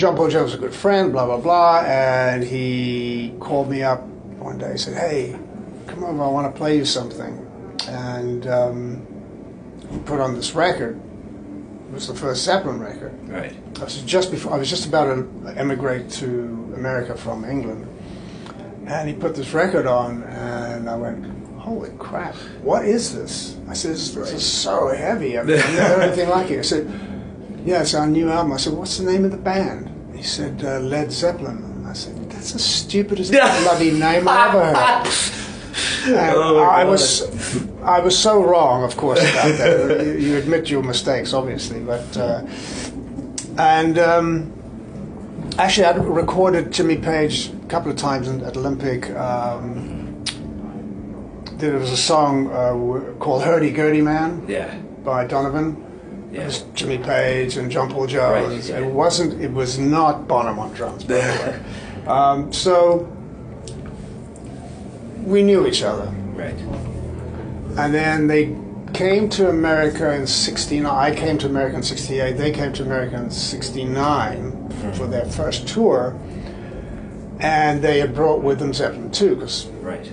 John Paul Jones was a good friend, blah, blah, blah, and he called me up one day and said, hey, come over, I want to play you something. And he put on this record. It was the first Zeppelin record. Right. I was just about to emigrate to America from England. And he put this record on, and I went, holy crap, what is this? I said, this is so heavy. I've never heard anything like it. I said, yeah, it's our new album. I said, what's the name of the band? He said, Led Zeppelin. I said, that's the stupidest bloody name I ever heard. And I was so wrong, of course, about that. You admit your mistakes, obviously, but actually, I'd recorded Jimmy Page a couple of times at Olympic. There was a song called "Hurdy Gurdy Man" by Donovan. Yeah. It was Jimmy Page and John Paul Jones. Right. It was not Bonham on drums, by the way. So we knew each other. Right. And then they came to America in '69. I came to America in '68. They came to America in '69 for their first tour. And they had brought with them Zeppelin too, because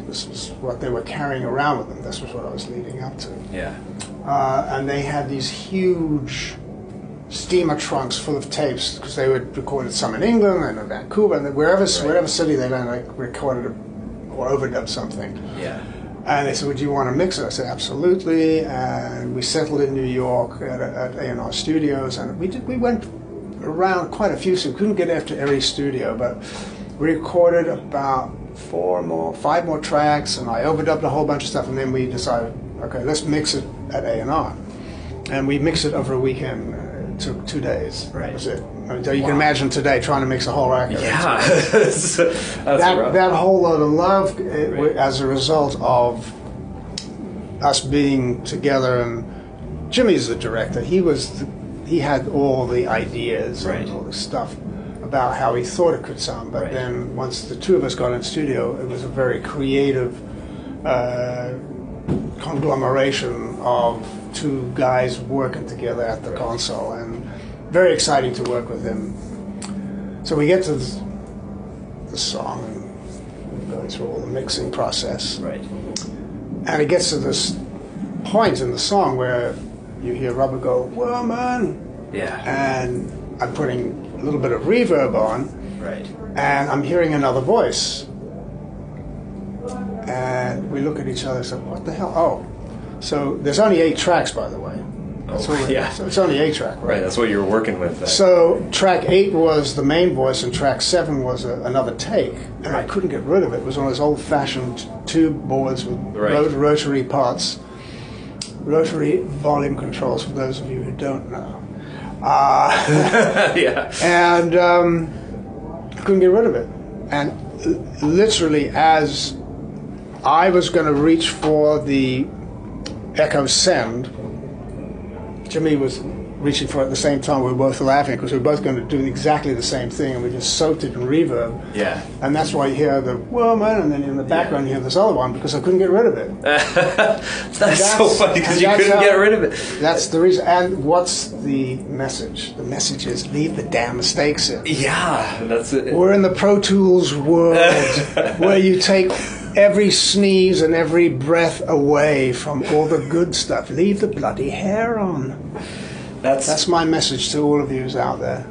this was what they were carrying around with them. This was what I was leading up to. Yeah. And they had these huge steamer trunks full of tapes, because they would recorded some in England and in Vancouver, and wherever city they went, like recorded or overdubbed something. Yeah. And they said, would you want to mix it? I said, absolutely. And we settled in New York at A&R Studios, and we went around quite a few, so we couldn't get after every studio, but we recorded about 5 more tracks, and I overdubbed a whole bunch of stuff, and then we decided, okay, let's mix it at A&R. And we mixed it over a weekend. It took 2 days. Right. That was it. I mean, you can imagine today trying to mix a whole record. Yeah. That Whole Lotta Love, as a result of us being together, and Jimmy's the director. He had all the ideas and all the stuff about how he thought it could sound, but then once the two of us got in the studio, it was a very creative conglomeration of two guys working together at the console, and very exciting to work with him. So we get to the song, and we're going through all the mixing process. Right. And it gets to this point in the song where you hear Robert go, "Woman," and I'm putting a little bit of reverb on, and I'm hearing another voice. And we look at each other and say, what the hell? Oh, so there's only 8 tracks, by the way. So it's only 8 track, right? Right, that's what you were working with. So track 8 was the main voice, and track 7 was another take, and I couldn't get rid of it. It was one of those old-fashioned tube boards with rotary parts, rotary volume controls, for those of you who don't know. And I couldn't get rid of it. And literally, as I was going to reach for the echo send, Jimmy was reaching for it at the same time. We were both laughing because we were both going to do exactly the same thing, and we just soaked it in reverb. Yeah. And that's why you hear the woman, and then in the background you hear this other one, because I couldn't get rid of it. That's so funny, because you couldn't get rid of it. That's the reason. And what's the message? The message is, leave the damn mistakes in. Yeah, that's it. We're in the Pro Tools world where you take every sneeze and every breath away from all the good stuff. Leave the bloody hair on. That's my message to all of you out there.